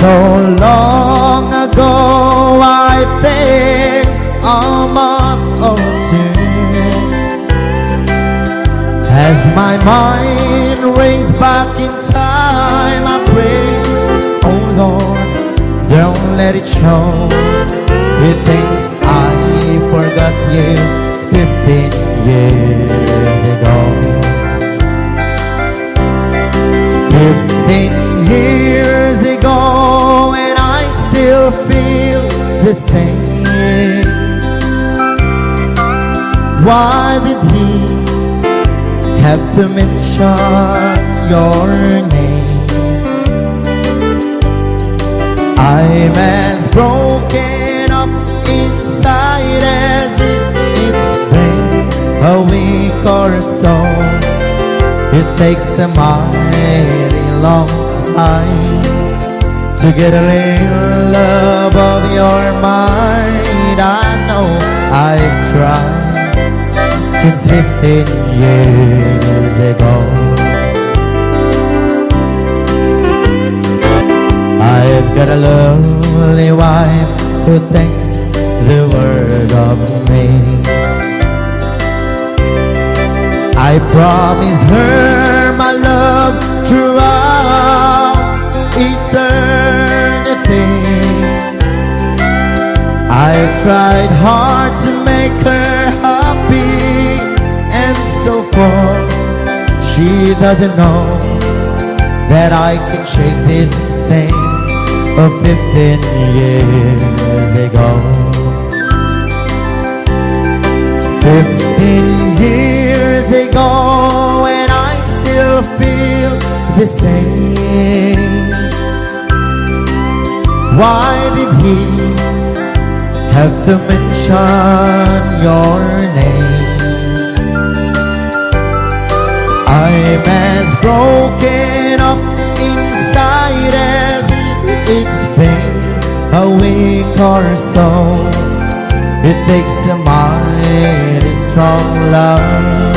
So long ago, I think a month or two, as my mind raced back in time, I pray, oh Lord, don't let it show. He thinks I forgot you 15 years ago. 15 years ago, and I still feel the same. Why did he have to mention your name? I'm as broken up inside as if it's been a week or so. It takes a mighty long time to get a little love of your mind. I know I've tried since 15 years ago. I've got a lovely wife who thinks the world of me. I promise her my love throughout eternity. I've tried hard to make her happy, and so forth. She doesn't know that I can shake this thing of 15 years ago. 15 years ago, and I still feel the same. Why did he have to mention your name? I'm as broken up inside as if it's been a week or so. It takes a mighty strong love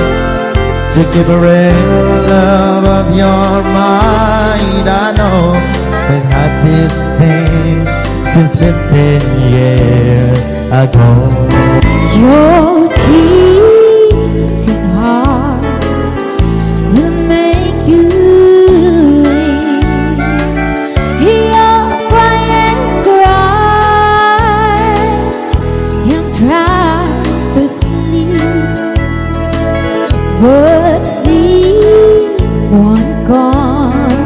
to give a real love of your mind. I know we've had this thing since 15 years ago. Your cheating heart will make you weep. He'll cry and try to sleep, but sleep won't come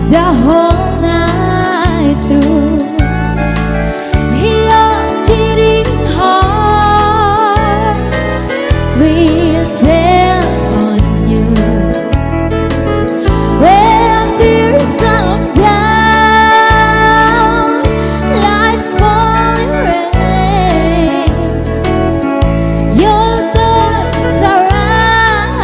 the whole night through. Your cheating heart will tell on you when tears come down like falling rain. Your thoughts around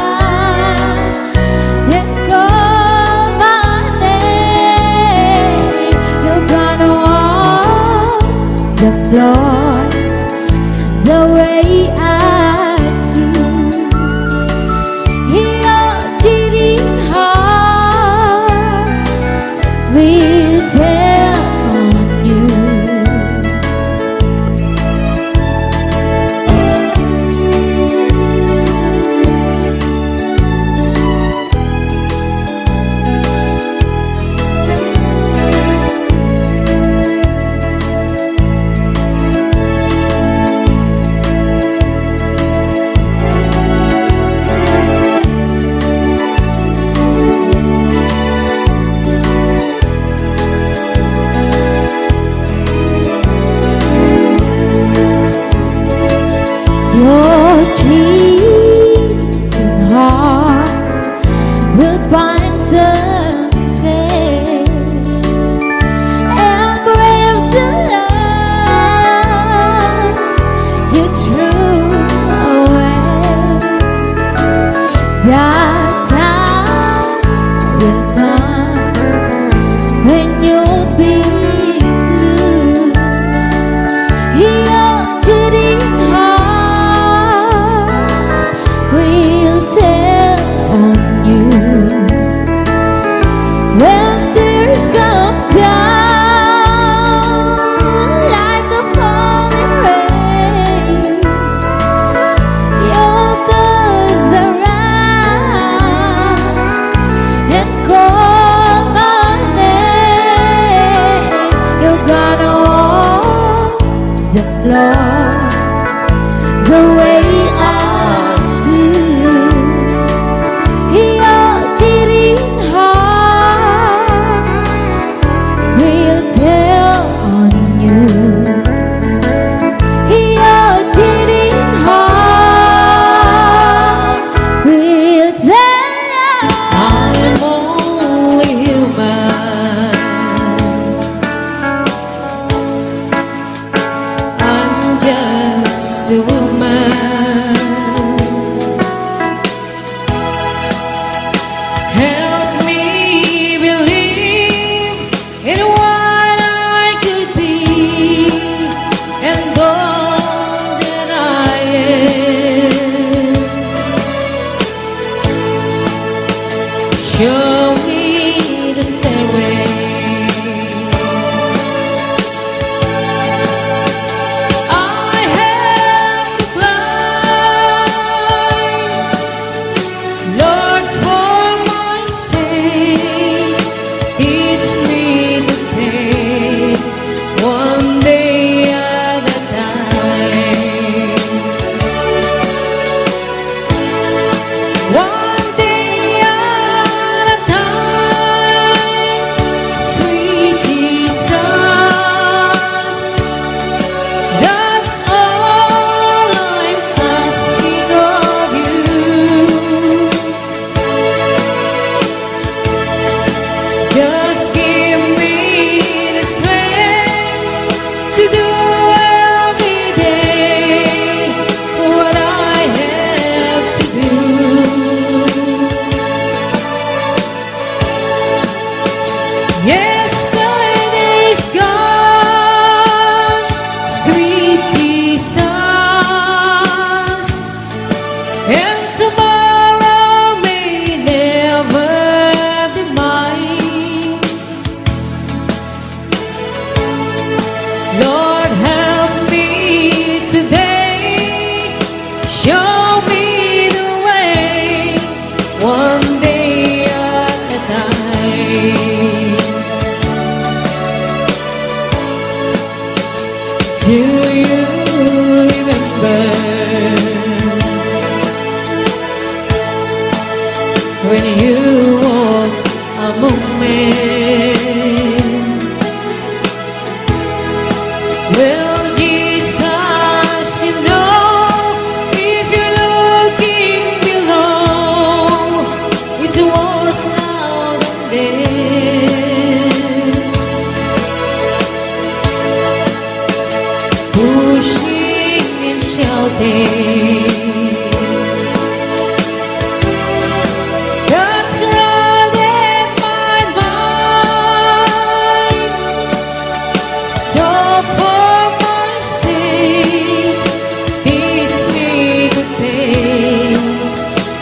and call my name. You're gonna walk the floor the way I do. Your cheating heart will tell on you. Your cheating heart will bind someday and grave to love you true away. That time will come when you'll be blue. Your cheating heart will tell on you. show me the stairway. I have to climb, Lord, for my sake. Teach me to take one day at a time. One day at a time, sweet Jesus. That's all I'm asking of you. Just give me the strength to do every day what I have to do. Yesterday's gone, sweet Jesus, and tomorrow may never be mine. Lord, help me today, show me the way, one day at a time. Do you remember when you walked among men? Well, Jesus, you know, if you're looking below, it's worse now than then. Pushing and shouting, that's crowded my mind. So for my sake, teach me to take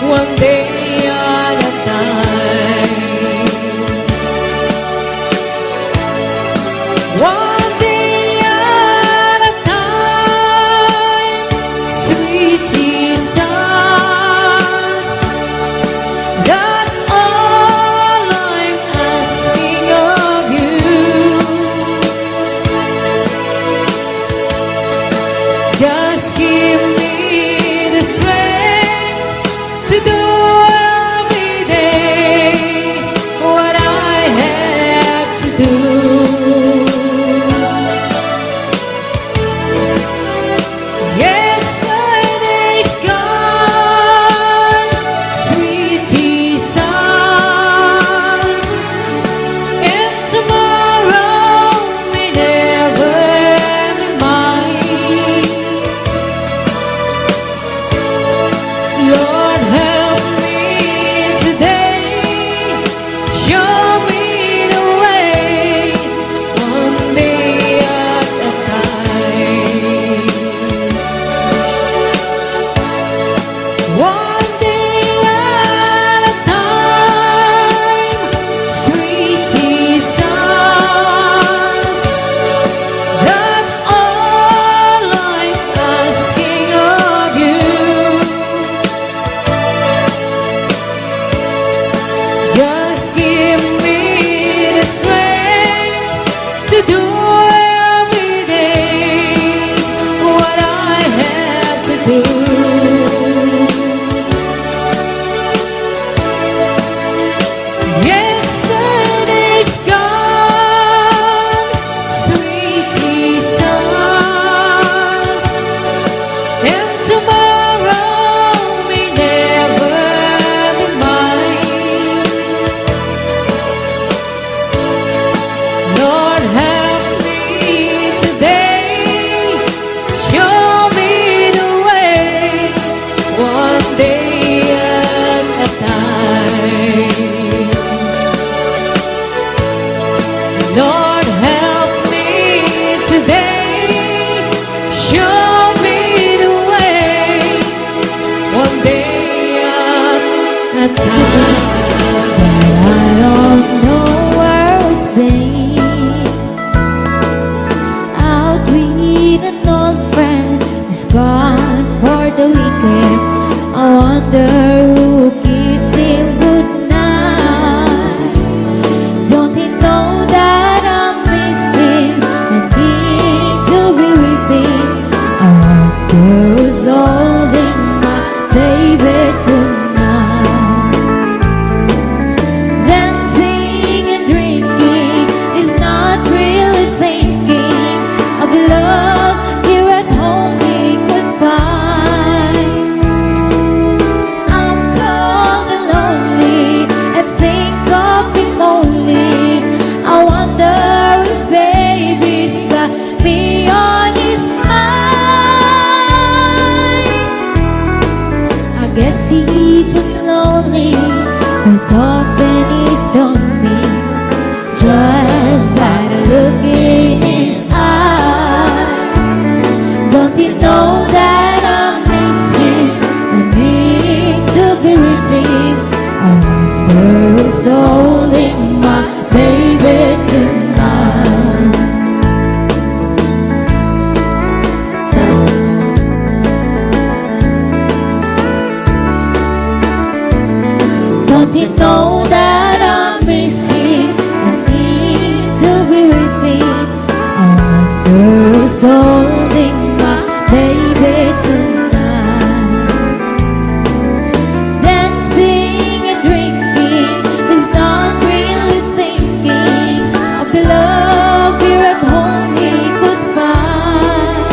one day at a time. One day at a time, sweet told me, just by the look in his eyes. Don't you know that I miss him? I need to be with him. I wonder who's holding my baby tonight. Don't you know that I miss him? I need to be with him. I wonder who's holding my baby tonight. Dancing and drinking is not really thinking of the love here at home he could find.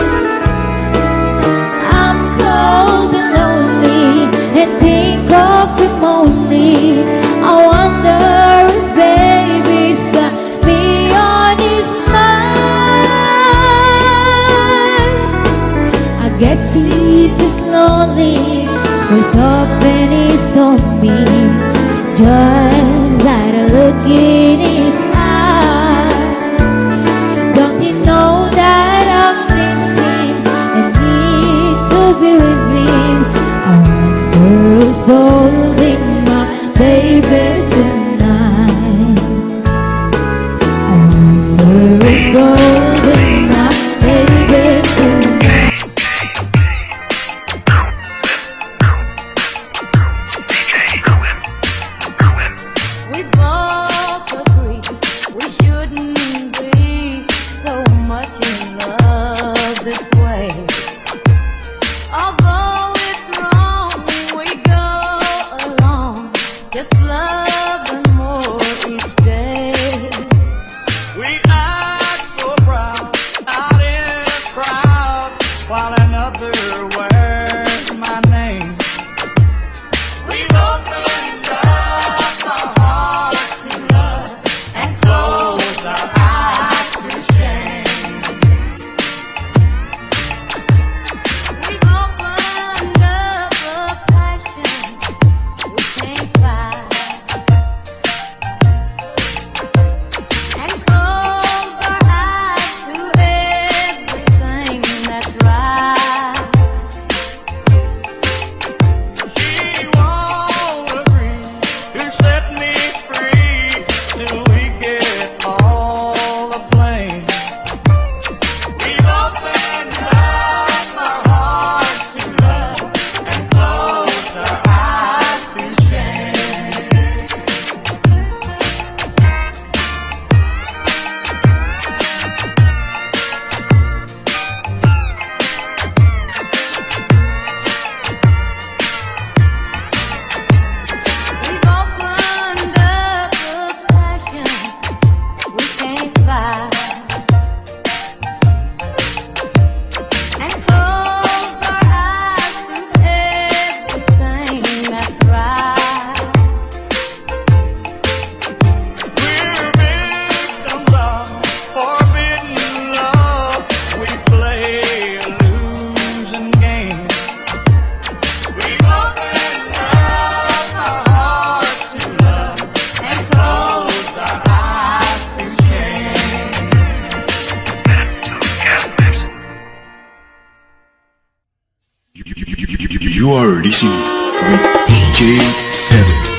I'm cold and lonely and think of him only. I wonder if baby's got me on his mind. I guess he feels lonely, cause often he's told me, just like a look in his eyes. Don't you know that I miss him and need to be with him? I wonder who's holding my baby tonight. I wonder who's holding my baby tonight. We both agree we shouldn't be so much in love this way. Although it's wrong, we go along, just loving more each day. We act so proud out in a crowd while another wears my name. We've opened up our hearts to love and closed our eyes to shame. We've opened up a passion we can't fight and closed our eyes to everything that's right. She won't agree to set me free till we get all the blame. We've opened up our hearts to love and closed our eyes to shame. We've opened up a passion we can't fight and closed our eyes to everything that's right. We're victims of forbidden love. We play a losing game. We've opened up our hearts to love and closed our eyes to shame. You are listening with DJ Perry.